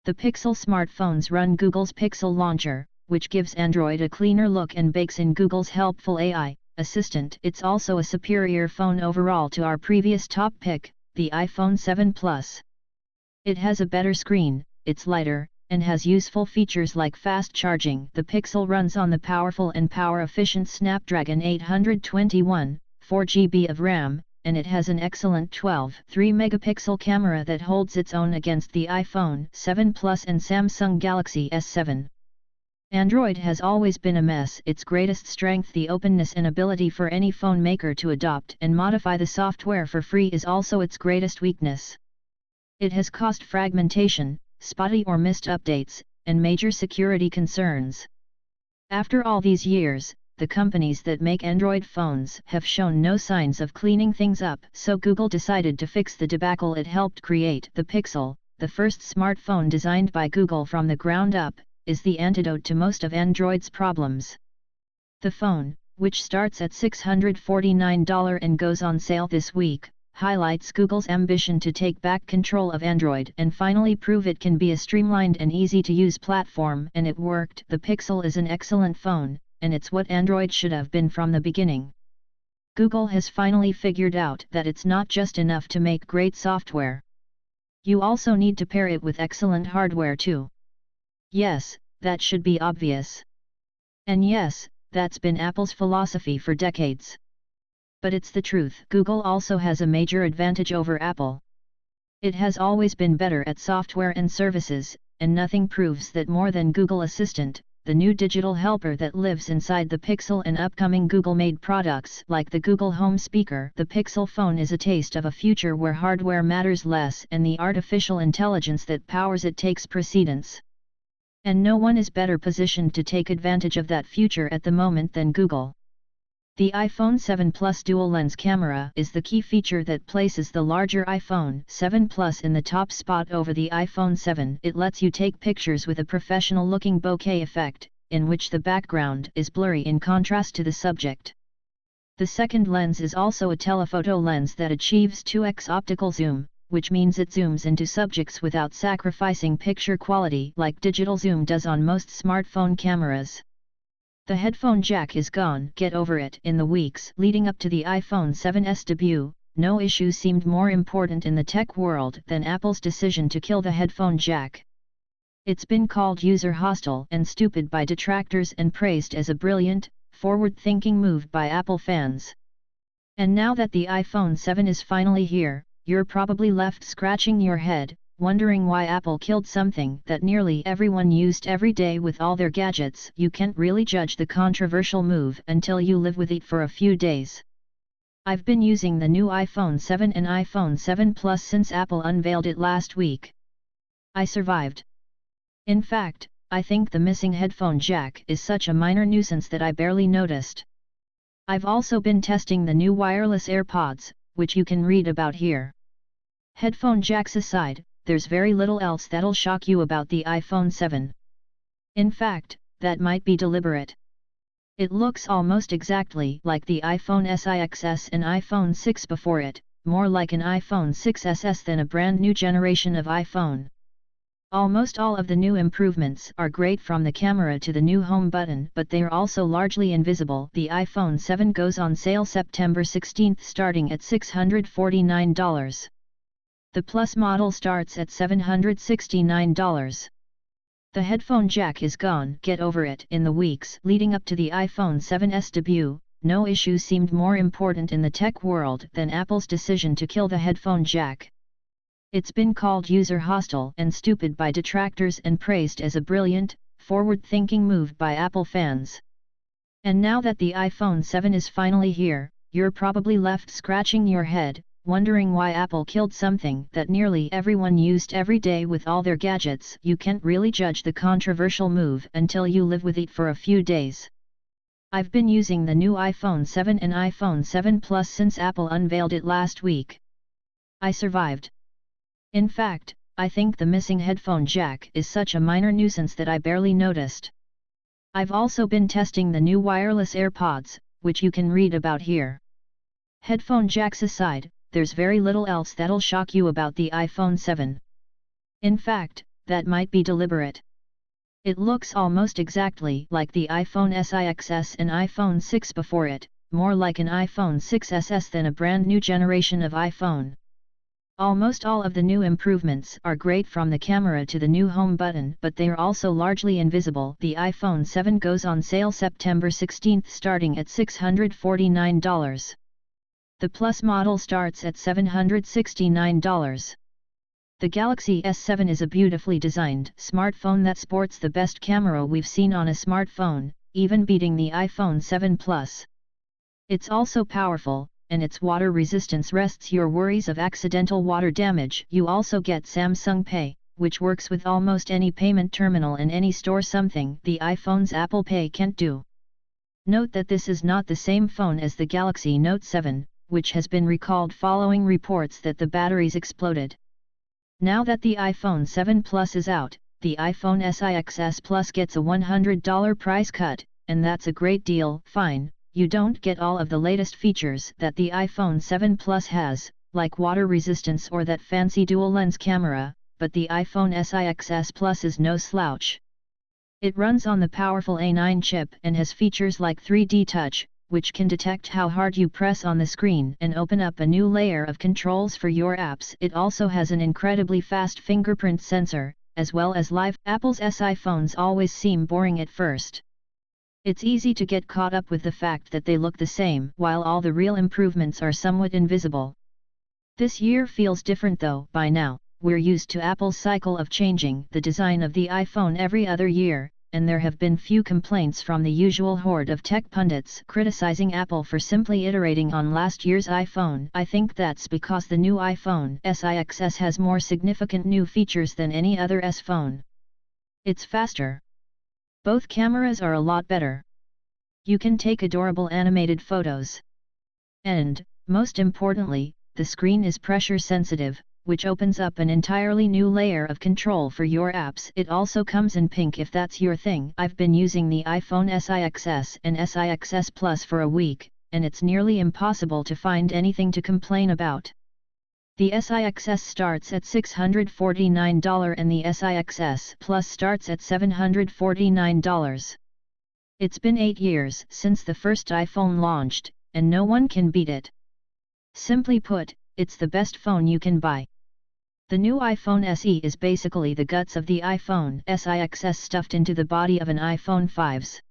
The Pixel smartphones run Google's Pixel launcher, which gives Android a cleaner look and bakes in Google's helpful AI assistant. It's also a superior phone overall to our previous top pick, the iPhone 7 Plus. It has a better screen, it's lighter, and has useful features like fast charging. The Pixel runs on the powerful and power-efficient Snapdragon 821, 4GB of RAM, and it has an excellent 12.3-megapixel camera that holds its own against the iPhone 7 Plus and Samsung Galaxy S7. Android has always been a mess. Its greatest strength, the openness and ability for any phone maker to adopt and modify the software for free, is also its greatest weakness. It has caused fragmentation, spotty or missed updates, and major security concerns. After all these years, the companies that make Android phones have shown no signs of cleaning things up, so Google decided to fix the debacle it helped create. The Pixel, the first smartphone designed by Google from the ground up, is the antidote to most of Android's problems. The phone, which starts at $649 and goes on sale this week, highlights Google's ambition to take back control of Android and finally prove it can be a streamlined and easy-to-use platform, and it worked. The Pixel is an excellent phone, and it's what Android should have been from the beginning. Google has finally figured out that it's not just enough to make great software. You also need to pair it with excellent hardware too. Yes, that should be obvious. And yes, that's been Apple's philosophy for decades. But it's the truth. Google also has a major advantage over Apple. It has always been better at software and services, and nothing proves that more than Google Assistant, the new digital helper that lives inside the Pixel and upcoming Google-made products like the Google Home speaker. The Pixel phone is a taste of a future where hardware matters less and the artificial intelligence that powers it takes precedence. And no one is better positioned to take advantage of that future at the moment than Google. The iPhone 7 Plus dual-lens camera is the key feature that places the larger iPhone 7 Plus in the top spot over the iPhone 7. It lets you take pictures with a professional-looking bokeh effect, in which the background is blurry in contrast to the subject. The second lens is also a telephoto lens that achieves 2x optical zoom, which means it zooms into subjects without sacrificing picture quality like digital zoom does on most smartphone cameras. The headphone jack is gone. Get over it. In the weeks leading up to the iPhone 7's debut, no issue seemed more important in the tech world than Apple's decision to kill the headphone jack. It's been called user-hostile and stupid by detractors and praised as a brilliant, forward-thinking move by Apple fans. And now that the iPhone 7 is finally here, you're probably left scratching your head, wondering why Apple killed something that nearly everyone used every day with all their gadgets. You can't really judge the controversial move until you live with it for a few days. I've been using the new iPhone 7 and iPhone 7 Plus since Apple unveiled it last week. I survived. In fact, I think the missing headphone jack is such a minor nuisance that I barely noticed. I've also been testing the new wireless AirPods, which you can read about here. Headphone jacks aside, there's very little else that'll shock you about the iPhone 7. In fact, that might be deliberate. It looks almost exactly like the iPhone SIXS and iPhone 6 before it, more like an iPhone 6SS than a brand new generation of iPhone. Almost all of the new improvements are great, from the camera to the new home button, but they are also largely invisible. The iPhone 7 goes on sale September 16 starting at $649. The Plus model starts at $769. The headphone jack is gone. Get over it. In the weeks leading up to the iPhone 7's debut, no issue seemed more important in the tech world than Apple's decision to kill the headphone jack. It's been called user-hostile and stupid by detractors and praised as a brilliant, forward-thinking move by Apple fans. And now that the iPhone 7 is finally here, you're probably left scratching your head, wondering why Apple killed something that nearly everyone used every day with all their gadgets. You can't really judge the controversial move until you live with it for a few days. I've been using the new iPhone 7 and iPhone 7 Plus since Apple unveiled it last week. I survived. In fact, I think the missing headphone jack is such a minor nuisance that I barely noticed. I've also been testing the new wireless AirPods, which you can read about here. Headphone jacks aside, there's very little else that'll shock you about the iPhone 7. In fact, that might be deliberate. It looks almost exactly like the iPhone SE and iPhone 6 before it, more like an iPhone 6s than a brand new generation of iPhone. Almost all of the new improvements are great, from the camera to the new home button, but they are also largely invisible. The iPhone 7 goes on sale September 16 starting at $649. The Plus model starts at $769. The Galaxy S7 is a beautifully designed smartphone that sports the best camera we've seen on a smartphone, even beating the iPhone 7 Plus. It's also powerful, and its water resistance rests your worries of accidental water damage. You also get Samsung Pay, which works with almost any payment terminal in any store, something the iPhone's Apple Pay can't do. Note that this is not the same phone as the Galaxy Note 7, which has been recalled following reports that the batteries exploded. Now that the iPhone 7 Plus is out, the iPhone SE Plus gets a $100 price cut, and that's a great deal. Fine, you don't get all of the latest features that the iPhone 7 Plus has, like water resistance or that fancy dual-lens camera, but the iPhone SE Plus is no slouch. It runs on the powerful A9 chip and has features like 3D Touch, which can detect how hard you press on the screen and open up a new layer of controls for your apps. It also has an incredibly fast fingerprint sensor, as well as live. Apple's SI phones always seem boring at first. It's easy to get caught up with the fact that they look the same, while all the real improvements are somewhat invisible. This year feels different though. By now, we're used to Apple's cycle of changing the design of the iPhone every other year, and there have been few complaints from the usual horde of tech pundits criticizing Apple for simply iterating on last year's iPhone. I think that's because the new iPhone SE has more significant new features than any other S phone. It's faster. Both cameras are a lot better. You can take adorable animated photos. And, most importantly, the screen is pressure sensitive, which opens up an entirely new layer of control for your apps. It also comes in pink if that's your thing. I've been using the iPhone SE and SE Plus for a week, and it's nearly impossible to find anything to complain about. The SE starts at $649 and the SE Plus starts at $749. It's been 8 years since the first iPhone launched, and no one can beat it. Simply put, it's the best phone you can buy. The new iPhone SE is basically the guts of the iPhone SE stuffed into the body of an iPhone 5's.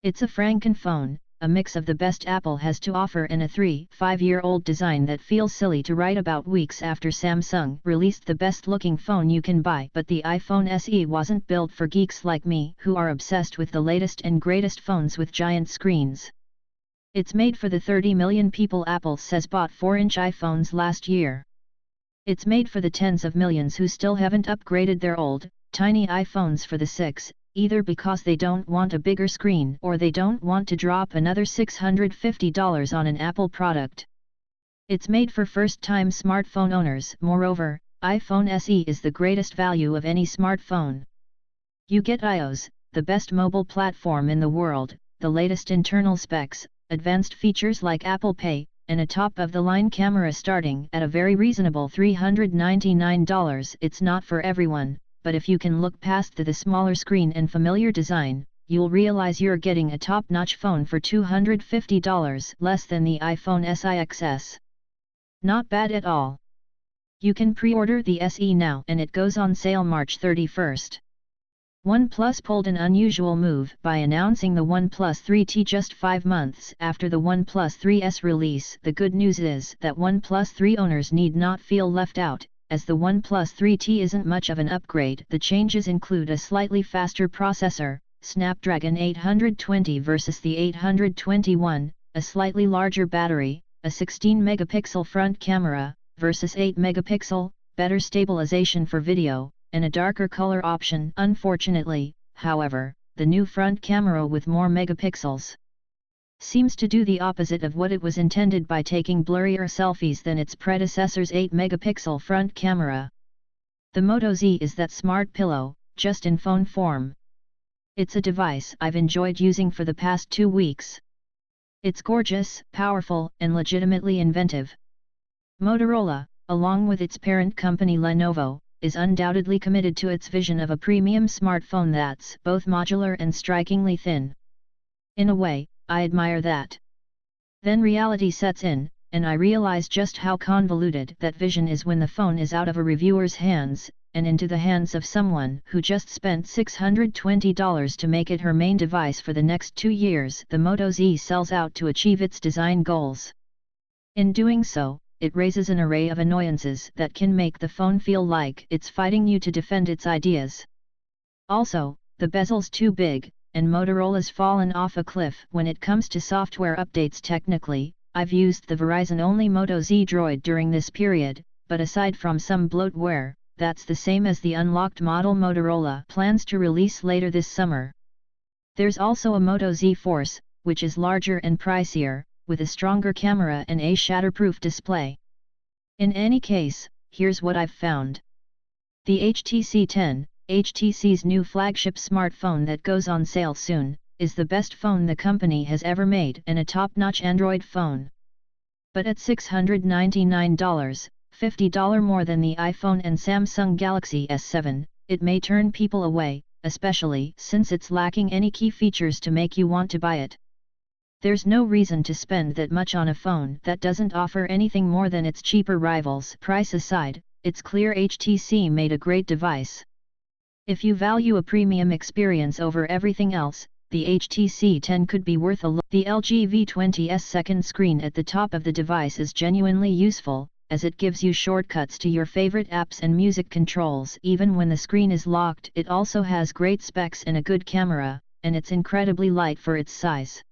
It's a frankenphone, a mix of the best Apple has to offer in a 3-5-year-old design that feels silly to write about weeks after Samsung released the best-looking phone you can buy. But the iPhone SE wasn't built for geeks like me who are obsessed with the latest and greatest phones with giant screens. It's made for the 30 million people Apple says bought 4-inch iPhones last year. It's made for the tens of millions who still haven't upgraded their old, tiny iPhones for the 6, either because they don't want a bigger screen or they don't want to drop another $650 on an Apple product. It's made for first-time smartphone owners. Moreover, iPhone SE is the greatest value of any smartphone. You get iOS, the best mobile platform in the world, the latest internal specs, advanced features like Apple Pay, and a top-of-the-line camera starting at a very reasonable $399. It's not for everyone, but if you can look past the smaller screen and familiar design, you'll realize you're getting a top-notch phone for $250 less than the iPhone SE. Not bad at all. You can pre-order the SE now and it goes on sale March 31st. OnePlus pulled an unusual move by announcing the OnePlus 3T just 5 months after the OnePlus 3S release. The good news is that OnePlus 3 owners need not feel left out, as the OnePlus 3T isn't much of an upgrade. The changes include a slightly faster processor, Snapdragon 820 versus the 821, a slightly larger battery, a 16-megapixel front camera, versus 8-megapixel, better stabilization for video, and a darker color option. Unfortunately, however, the new front camera with more megapixels seems to do the opposite of what it was intended by taking blurrier selfies than its predecessor's 8-megapixel front camera. The Moto Z is that smart pillow, just in phone form. It's a device I've enjoyed using for the past 2 weeks. It's gorgeous, powerful, and legitimately inventive. Motorola, along with its parent company Lenovo, is undoubtedly committed to its vision of a premium smartphone that's both modular and strikingly thin. In a way, I admire that. Then reality sets in, and I realize just how convoluted that vision is when the phone is out of a reviewer's hands, and into the hands of someone who just spent $620 to make it her main device for the next 2 years. The Moto Z sells out to achieve its design goals. In doing so, it raises an array of annoyances that can make the phone feel like it's fighting you to defend its ideas. Also, the bezel's too big, and Motorola's fallen off a cliff when it comes to software updates. Technically, I've used the Verizon-only Moto Z Droid during this period, but aside from some bloatware, that's the same as the unlocked model Motorola plans to release later this summer. There's also a Moto Z Force, which is larger and pricier, with a stronger camera and a shatterproof display. In any case, here's what I've found. The HTC 10, HTC's new flagship smartphone that goes on sale soon, is the best phone the company has ever made and a top-notch Android phone. But at $699, $50 more than the iPhone and Samsung Galaxy S7, it may turn people away, especially since it's lacking any key features to make you want to buy it. There's no reason to spend that much on a phone that doesn't offer anything more than its cheaper rivals. Price aside, it's clear HTC made a great device. If you value a premium experience over everything else, the HTC 10 could be worth a look. The LG V20's second screen at the top of the device is genuinely useful, as it gives you shortcuts to your favorite apps and music controls even when the screen is locked. It also has great specs and a good camera, and it's incredibly light for its size.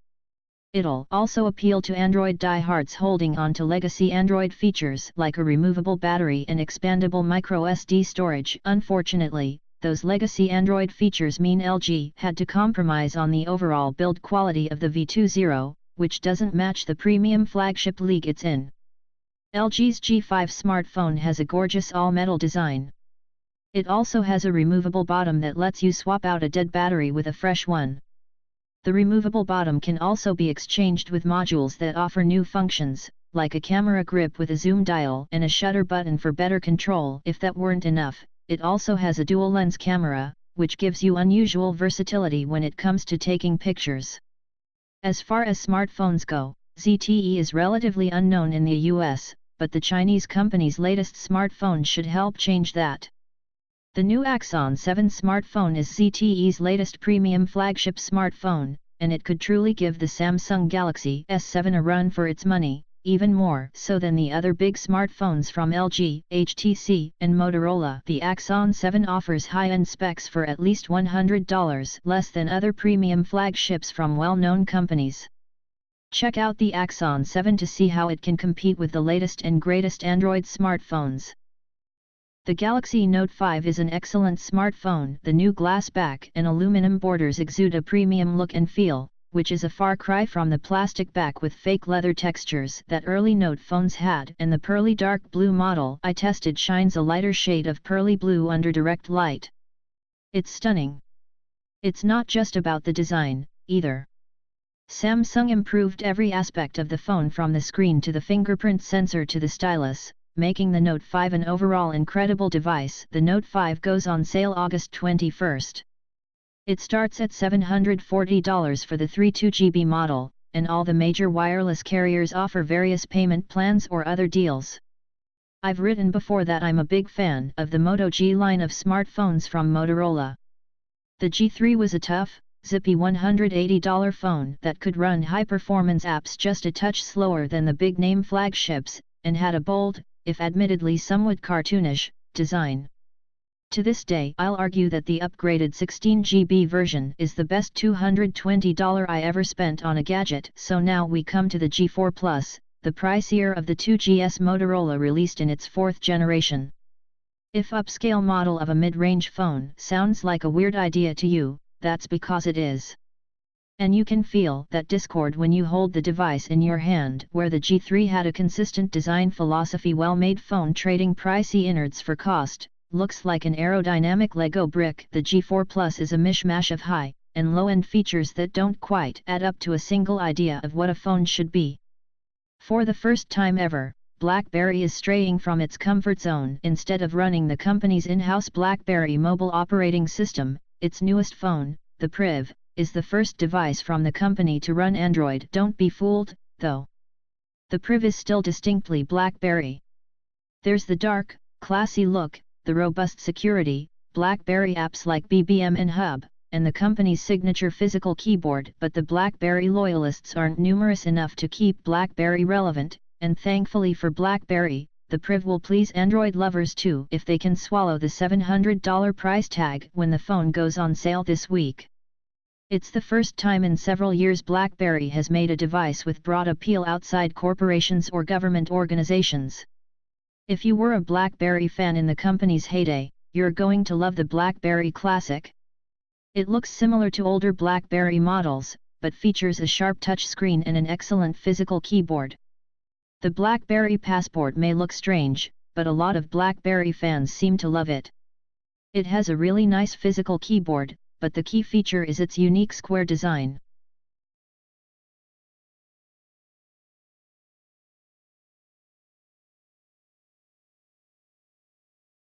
It'll also appeal to Android diehards holding on to legacy Android features like a removable battery and expandable microSD storage. Unfortunately, those legacy Android features mean LG had to compromise on the overall build quality of the V20, which doesn't match the premium flagship league it's in. LG's G5 smartphone has a gorgeous all-metal design. It also has a removable bottom that lets you swap out a dead battery with a fresh one. The removable bottom can also be exchanged with modules that offer new functions, like a camera grip with a zoom dial and a shutter button for better control. If that weren't enough, it also has a dual-lens camera, which gives you unusual versatility when it comes to taking pictures. As far as smartphones go, ZTE is relatively unknown in the US, but the Chinese company's latest smartphone should help change that. The new Axon 7 smartphone is ZTE's latest premium flagship smartphone, and it could truly give the Samsung Galaxy S7 a run for its money, even more so than the other big smartphones from LG, HTC, and Motorola. The Axon 7 offers high-end specs for at least $100 less than other premium flagships from well-known companies. Check out the Axon 7 to see how it can compete with the latest and greatest Android smartphones. The Galaxy Note 5 is an excellent smartphone. The new glass back and aluminum borders exude a premium look and feel, which is a far cry from the plastic back with fake leather textures that early Note phones had. And the pearly dark blue model I tested shines a lighter shade of pearly blue under direct light. It's stunning. It's not just about the design, either. Samsung improved every aspect of the phone from the screen to the fingerprint sensor to the stylus, making the Note 5 an overall incredible device. The Note 5 goes on sale August 21st. It starts at $740 for the 32GB model, and all the major wireless carriers offer various payment plans or other deals. I've written before that I'm a big fan of the Moto G line of smartphones from Motorola. The G3 was a tough, zippy $180 phone that could run high-performance apps just a touch slower than the big-name flagships, and had a bold, if admittedly somewhat cartoonish, design. To this day I'll argue that the upgraded 16GB version is the best $220 I ever spent on a gadget. So now we come to the G4 Plus, the pricier of the 2GS Motorola released in its 4th generation. If upscale model of a mid-range phone sounds like a weird idea to you, that's because it is. And you can feel that discord when you hold the device in your hand. Where the G3 had a consistent design philosophy, well-made phone trading pricey innards for cost, looks like an aerodynamic Lego brick. The G4 Plus is a mishmash of high and low-end features that don't quite add up to a single idea of what a phone should be. For the first time ever, BlackBerry is straying from its comfort zone. Instead of running the company's in-house BlackBerry mobile operating system, its newest phone, the Priv, is the first device from the company to run Android. Don't be fooled, though. The Priv is still distinctly BlackBerry. There's the dark, classy look, the robust security, BlackBerry apps like BBM and Hub, and the company's signature physical keyboard. But the BlackBerry loyalists aren't numerous enough to keep BlackBerry relevant, and thankfully for BlackBerry, the Priv will please Android lovers too if they can swallow the $700 price tag when the phone goes on sale this week. It's the first time in several years BlackBerry has made a device with broad appeal outside corporations or government organizations. If you were a BlackBerry fan in the company's heyday, you're going to love the BlackBerry Classic. It looks similar to older BlackBerry models, but features a sharp touchscreen and an excellent physical keyboard. The BlackBerry Passport may look strange, but a lot of BlackBerry fans seem to love it. It has a really nice physical keyboard, but the key feature is its unique square design.